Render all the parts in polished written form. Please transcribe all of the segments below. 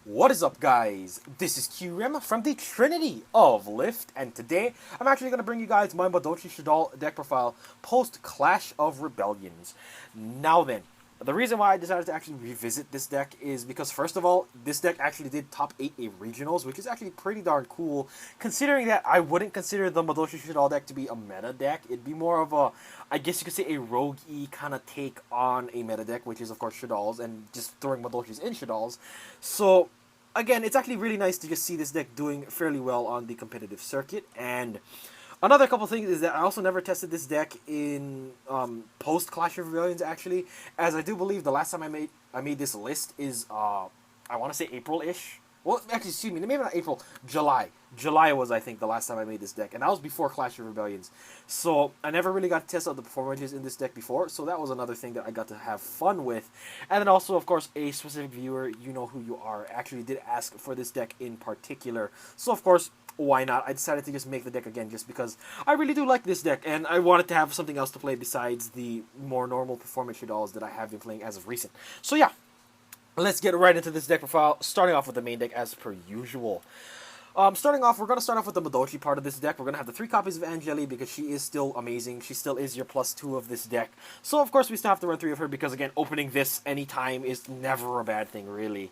What is up, guys? This is QRM from the Trinity of Lift, and today I'm actually going to bring you guys my Madolche Shaddoll deck profile post Clash of Rebellions. Now then, the reason why I decided to actually revisit this deck is because, first of all, this deck actually did top 8 at regionals, which is actually pretty darn cool, considering that I wouldn't consider the Madolche Shaddoll deck to be a meta deck. It'd be more of a, I guess you could say, a rogue-y kind of take on a meta deck, which is, of course, Shaddolls, and just throwing Madolches in Shaddolls. So, again, it's actually really nice to just see this deck doing fairly well on the competitive circuit. And another couple things is that I also never tested this deck in post Clash of Rebellions, actually, as I do believe the last time I made this list is I want to say April-ish. Well, actually, excuse me, maybe not April, July. July was, I think, the last time I made this deck, and that was before Clash of Rebellions. So I never really got to test out the performances in this deck before, so that was another thing that I got to have fun with. And then also, of course, a specific viewer, you know who you are, actually did ask for this deck in particular. So, of course, why not? I decided to just make the deck again just because I really do like this deck, and I wanted to have something else to play besides the more normal performance Shaddolls that I have been playing as of recent. So yeah, let's get right into this deck profile, starting off with the main deck as per usual. Starting off, we're going to start off with the Madolche part of this deck. We're going to have the 3 copies of Angeli because she is still amazing. She still is your +2 of this deck. So, of course, we still have to run 3 of her because, again, opening this anytime is never a bad thing, really.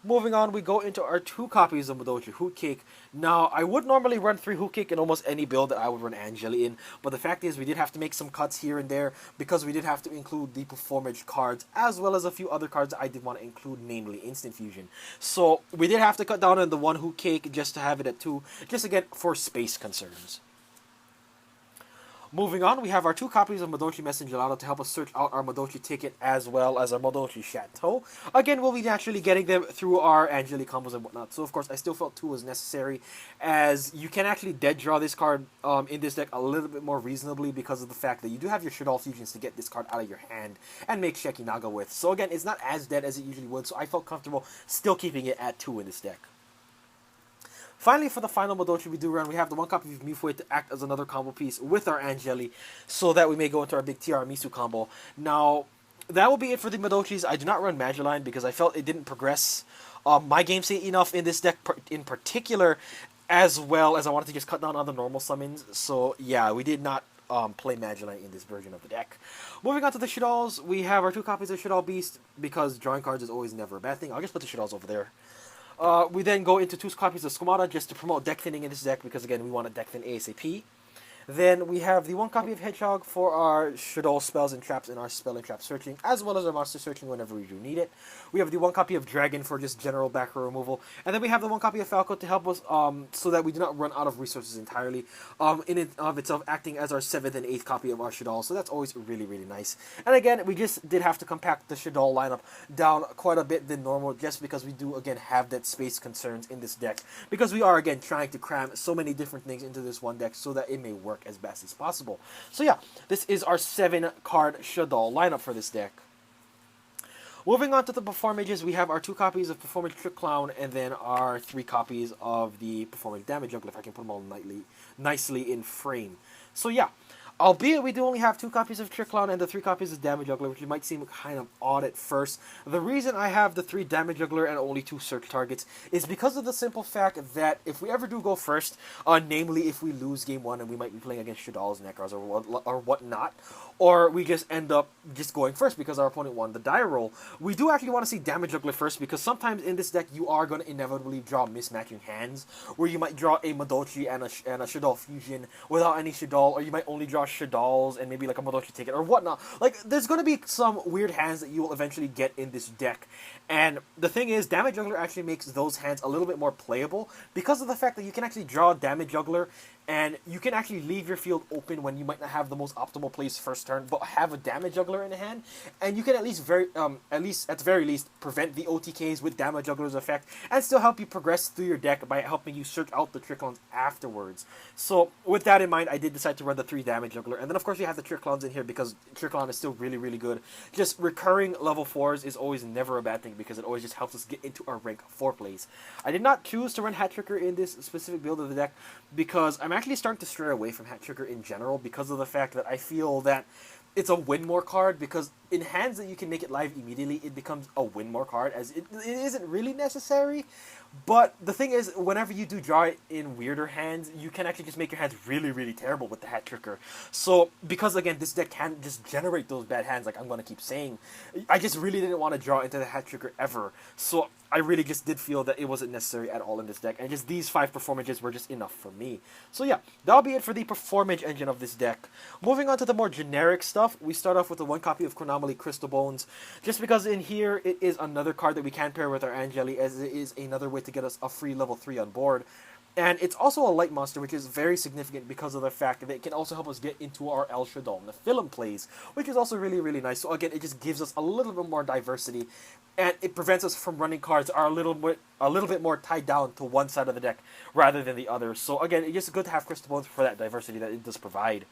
Moving on, we go into our 2 copies of Madolche Hootcake. Now, I would normally run 3 Hootcake in almost any build that I would run Angeli in, but the fact is we did have to make some cuts here and there because we did have to include the performance cards as well as a few other cards I did want to include, namely Instant Fusion. So, we did have to cut down on the 1 Hootcake just to have it at 2, just again for space concerns. Moving on, we have our 2 copies of Madolche Messengelado to help us search out our Madolche ticket as well as our Madolche Chateau. Again, we'll be naturally getting them through our Angeli combos and whatnot. So, of course, I still felt 2 was necessary, as you can actually dead draw this card in this deck a little bit more reasonably because of the fact that you do have your Shaddoll fusions to get this card out of your hand and make Shekinaga with. So, again, it's not as dead as it usually would, so I felt comfortable still keeping it at 2 in this deck. Finally, for the final Madolche we do run, we have the 1 copy of Mifue to act as another combo piece with our Angeli, so that we may go into our big Tiramisu combo. Now, that will be it for the Madolches. I do not run Mageline because I felt it didn't progress my game state enough in this deck in particular, as well as I wanted to just cut down on the normal summons. So, yeah, we did not play Mageline in this version of the deck. Moving on to the Shaddolls, we have our 2 copies of Shaddoll Beast, because drawing cards is always never a bad thing. I'll just put the Shaddolls over there. We then go into 2 copies of Squamata just to promote deck thinning in this deck because, again, we want to deck thin ASAP. Then we have the 1 copy of Hedgehog for our Shaddoll spells and traps and our spell and trap searching, as well as our monster searching whenever we do need it. We have the 1 copy of Dragon for just general back row removal. And then we have the 1 copy of Falco to help us so that we do not run out of resources entirely. In and of itself, acting as our 7th and 8th copy of our Shaddoll, so that's always really, really nice. And again, we just did have to compact the Shaddoll lineup down quite a bit than normal, just because we do, again, have that space concerns in this deck. Because we are, again, trying to cram so many different things into this one deck so that it may work as best as possible. So yeah, this is our 7-card Shaddoll lineup for this deck. Moving on to the Performages, we have our 2 copies of Performance Trick Clown and then our 3 copies of the Performance Damage Juggler, if I can put them all nicely in frame. So yeah, albeit we do only have 2 copies of Trick Clown and the 3 copies of Damage Juggler, which might seem kind of odd at first. The reason I have the 3 Damage Juggler and only 2 search targets is because of the simple fact that if we ever do go first, namely if we lose game 1 and we might be playing against Shaddolls, Nekars, or whatnot, or we just end up just going first because our opponent won the die roll, we do actually want to see Damage Juggler first because sometimes in this deck you are going to inevitably draw mismatching hands, where you might draw a Madolche and a Shaddoll fusion without any Shaddoll, or you might only draw Shaddolls and maybe like a Madolche ticket or whatnot. Like, there's going to be some weird hands that you will eventually get in this deck. And the thing is, Damage Juggler actually makes those hands a little bit more playable because of the fact that you can actually draw Damage Juggler and you can actually leave your field open when you might not have the most optimal plays first turn, but have a Damage Juggler in the hand, and you can at least at the very least prevent the OTKs with Damage Juggler's effect, and still help you progress through your deck by helping you search out the Trick Clowns afterwards. So with that in mind, I did decide to run the 3 Damage Juggler, and then of course you have the Trick Clowns in here because Trick Clown is still really, really good. Just recurring level 4s is always never a bad thing because it always just helps us get into our rank 4 plays. I did not choose to run Hat Tricker in this specific build of the deck because I'm actually starting to stray away from Hat Tricker in general because of the fact that I feel that it's a win more card because in hands that you can make it live immediately, it becomes a win more card, as it isn't really necessary. But the thing is, whenever you do draw it in weirder hands, you can actually just make your hands really, really terrible with the Hat Tricker. So, because again, this deck can't just generate those bad hands, like I'm going to keep saying, I just really didn't want to draw into the Hat Tricker ever. So, I really just did feel that it wasn't necessary at all in this deck, and just these 5 performances were just enough for me. So yeah, that'll be it for the performance engine of this deck. Moving on to the more generic stuff, we start off with the 1 copy of Chronomaly Crystal Bones, just because in here it is another card that we can pair with our Angeli, as it is another way to get us a free level 3 on board. And it's also a light monster, which is very significant because of the fact that it can also help us get into our El Shaddoll Nephilim plays, which is also really, really nice. So again, it just gives us a little bit more diversity, and it prevents us from running cards that are a little bit more tied down to one side of the deck rather than the other. So again, it's just good to have Crystal Bones for that diversity that it does provide.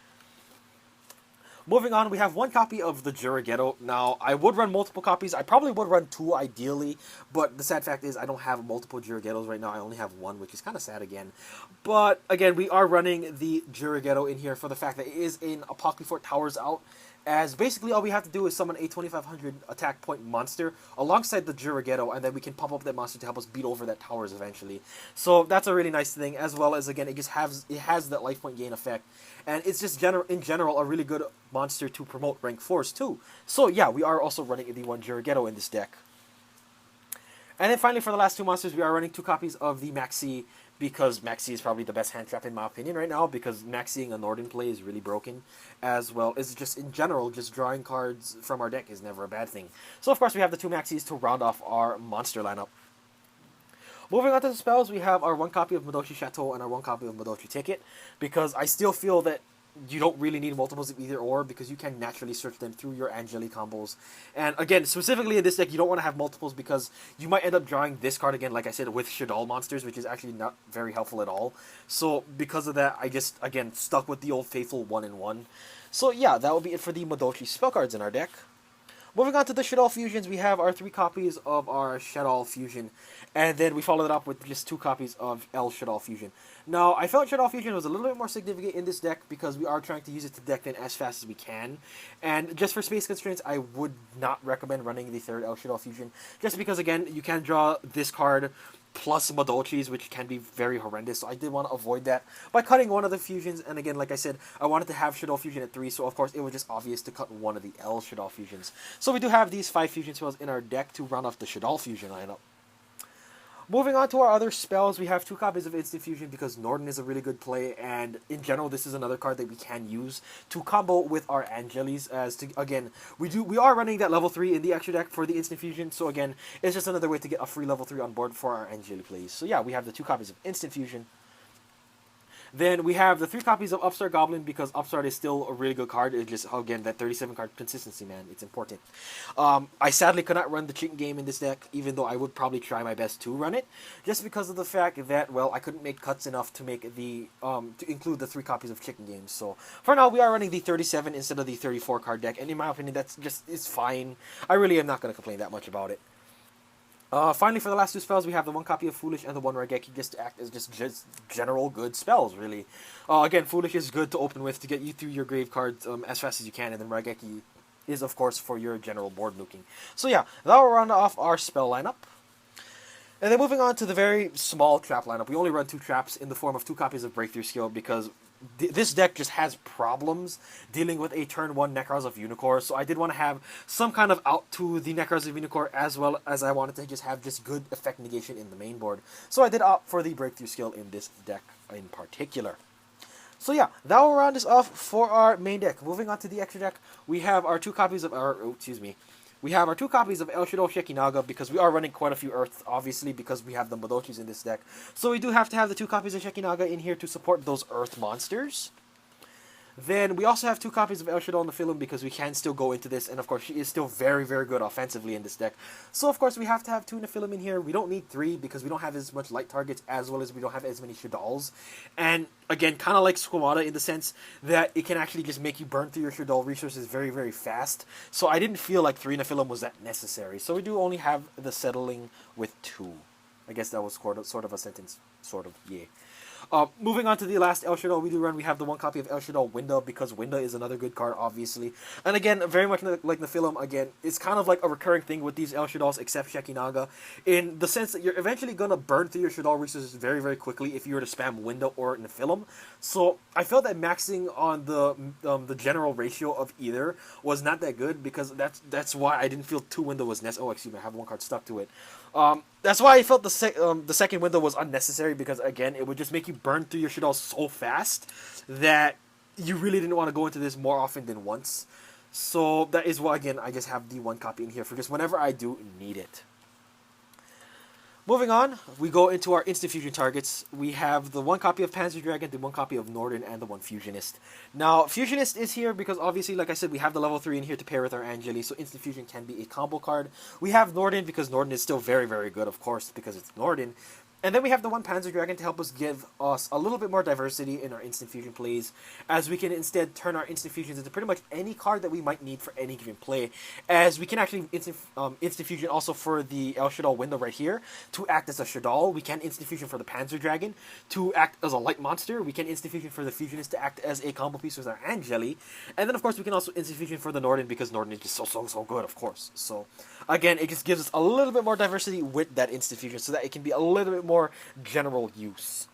Moving on, we have 1 copy of the Juragetto. Now, I would run multiple copies. I probably would run 2 ideally, but the sad fact is I don't have multiple Juragettos right now. I only have 1, which is kind of sad again. But again, we are running the Juragetto in here for the fact that it is in Apocryphort Towers out, as basically all we have to do is summon a 2500 attack point monster alongside the Juragetto, and then we can pop up that monster to help us beat over that towers eventually. So that's a really nice thing, as well as, again, it has that life point gain effect. And it's just in general a really good monster to promote rank 4s too. So yeah, we are also running the 1 Juragetto in this deck. And then finally, for the last 2 monsters, we are running 2 copies of the Maxi, because Maxi is probably the best hand trap in my opinion right now, because Maxiing a Norden play is really broken, as well as just in general, just drawing cards from our deck is never a bad thing. So of course we have the 2 Maxis to round off our monster lineup. Moving on to the spells, we have our 1 copy of Madolche Shaddoll and our 1 copy of Madolche Ticket, because I still feel that you don't really need multiples of either or, because you can naturally search them through your Angeli combos. And again, specifically in this deck, you don't want to have multiples because you might end up drawing this card again, like I said, with Shaddoll monsters, which is actually not very helpful at all. So because of that, I just, again, stuck with the old faithful 1-in-1. So yeah, that will be it for the Madolche spell cards in our deck. Moving on to the Shaddoll fusions, we have our 3 copies of our Shaddoll fusion, and then we followed it up with just 2 copies of El Shaddoll fusion. Now, I felt Shaddoll fusion was a little bit more significant in this deck because we are trying to use it to deck in as fast as we can, and just for space constraints, I would not recommend running the 3rd El Shaddoll fusion, just because, again, you can draw this card plus Madolches, which can be very horrendous, so I did want to avoid that by cutting one of the fusions. And again, like I said, I wanted to have Shaddoll fusion at 3, so of course it was just obvious to cut one of the El Shaddoll fusions. So we do have these 5 fusion spells in our deck to round off the Shaddoll fusion lineup. Moving on to our other spells, we have 2 copies of Instant Fusion because Norden is a really good play, and in general, this is another card that we can use to combo with our Angelis. As to, again, we are running that level 3 in the extra deck for the Instant Fusion, so again, it's just another way to get a free level 3 on board for our Angeli plays. So yeah, we have the 2 copies of Instant Fusion. Then we have the 3 copies of Upstart Goblin because Upstart is still a really good card. It's just, again, that 37 card consistency, man. It's important. I sadly could not run the chicken game in this deck, even though I would probably try my best to run it, just because of the fact that, well, I couldn't make cuts enough to make the to include the 3 copies of chicken games. So for now, we are running the 37 instead of the 34 card deck, and in my opinion, that's just is fine. I really am not going to complain that much about it. Finally, for the last 2 spells, we have the 1 copy of Foolish and the 1 Raigeki, just to act as just general good spells, really. Again, Foolish is good to open with to get you through your grave cards as fast as you can, and then Raigeki is, of course, for your general board nuking. So yeah, that will round off our spell lineup. And then moving on to the very small trap lineup, we only run 2 traps in the form of 2 copies of Breakthrough Skill because this deck just has problems dealing with a turn 1 Necros of Unicorn, so I did want to have some kind of out to the Necros of Unicorn, as well as I wanted to just have just good effect negation in the main board. So I did opt for the Breakthrough Skill in this deck in particular. So yeah, that will round us off for our main deck. Moving on to the extra deck, we have our 2 copies of we have our 2 copies of El Shaddoll Shekinaga because we are running quite a few Earths, obviously, because we have the Madolches in this deck. So we do have to have the 2 copies of Shekinaga in here to support those Earth monsters. Then we also have 2 copies of El Shaddoll Nephilim because we can still go into this, and of course she is still very, very good offensively in this deck. So of course we have to have 2 Nephilim in here. We don't need 3 because we don't have as much light targets as well as we don't have as many Shaddolls. And again, kind of like Squamata in the sense that it can actually just make you burn through your Shaddoll resources very, very fast. So I didn't feel like 3 Nephilim was that necessary. So we do only have the settling with 2. I guess that was sort of a sentence, sort of, yeah. Moving on to the last El Shaddoll we do run, we have the one copy of El Shaddoll Winda, because Winda is another good card, obviously. And again, very much like the film, again, it's kind of like a recurring thing with these El Shaddolls, except Shekinaga, in the sense that you're eventually going to burn through your Shaddoll resources very, very quickly if you were to spam Winda or in the film. So I felt that maxing on the general ratio of either was not that good, because that's why I didn't feel two Winda was necessary. Oh, excuse me, I have one card stuck to it. That's why I felt the second window was unnecessary, because again, it would just make you burn through your Shaddoll so fast that you really didn't want to go into this more often than once. So that is why, again, I just have the one copy in here for just whenever I do need it. Moving on, we go into our instant fusion targets. We have the one copy of Panzer Dragon, the one copy of Norden, and the one Fusionist. Now, Fusionist is here because obviously, like I said, we have the level 3 in here to pair with our Angeli, so instant fusion can be a combo card. We have Norden because Norden is still very, very good, of course, because it's Norden. And then we have the one Panzer Dragon to help us give us a little bit more diversity in our instant fusion plays, as we can instead turn our instant fusions into pretty much any card that we might need for any given play, as we can actually instant fusion also for the El Shaddoll window right here to act as a Shaddoll. We can instant fusion for the Panzer Dragon to act as a light monster. We can instant fusion for the Fusionist to act as a combo piece with our Angeli. And then of course we can also instant fusion for the Norden, because Norden is just so good, of course. So again, it just gives us a little bit more diversity with that instant fusion so that it can be a little bit more general use.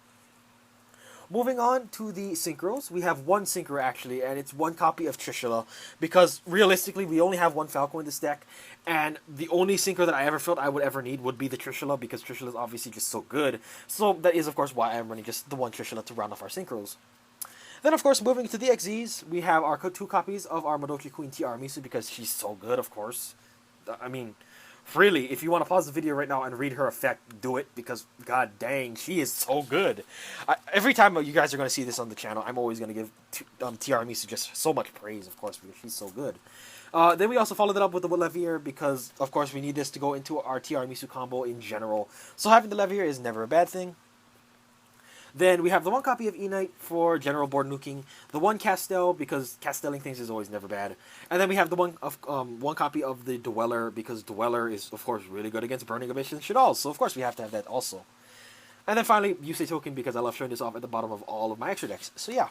Moving on to the Syncros, we have one Synchro actually, and it's one copy of Trishula, because realistically we only have one Falco in this deck, and the only Synchro that I ever felt I would ever need would be the Trishula, because Trishula is obviously just so good. So that is of course why I'm running just the one Trishula to round off our Synchros. Then of course, moving to the XZs, we have our two copies of our Madolche Queen Tiramisu, because she's so good, of course. I mean, really, if you want to pause the video right now and read her effect, do it, because god dang, she is so good. Every time you guys are going to see this on the channel, I'm always going to give Tiramisu just so much praise, of course, because she's so good. Then we also followed it up with the Levier, because, of course, we need this to go into our Tiramisu combo in general. So having the Levier is never a bad thing. Then we have the one copy of E-Knight for general board nuking, the one Castel, because castelling things is always never bad, and then we have the one copy of the Dweller, because Dweller is of course really good against Burning Abyss and Shaddoll, so of course we have to have that also. And then finally, Yusei Token, because I love showing this off at the bottom of all of my extra decks. So yeah.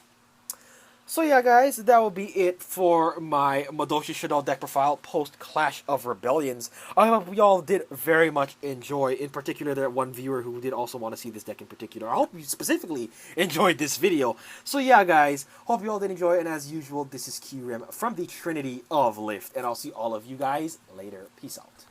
So yeah, guys, that will be it for my Madolche Shaddoll deck profile post-Clash of Rebellions. I hope y'all did very much enjoy, in particular that one viewer who did also want to see this deck in particular. I hope you specifically enjoyed this video. So yeah, guys, hope you all did enjoy, and as usual, this is Kyurem from the Trinity of Lift, and I'll see all of you guys later. Peace out.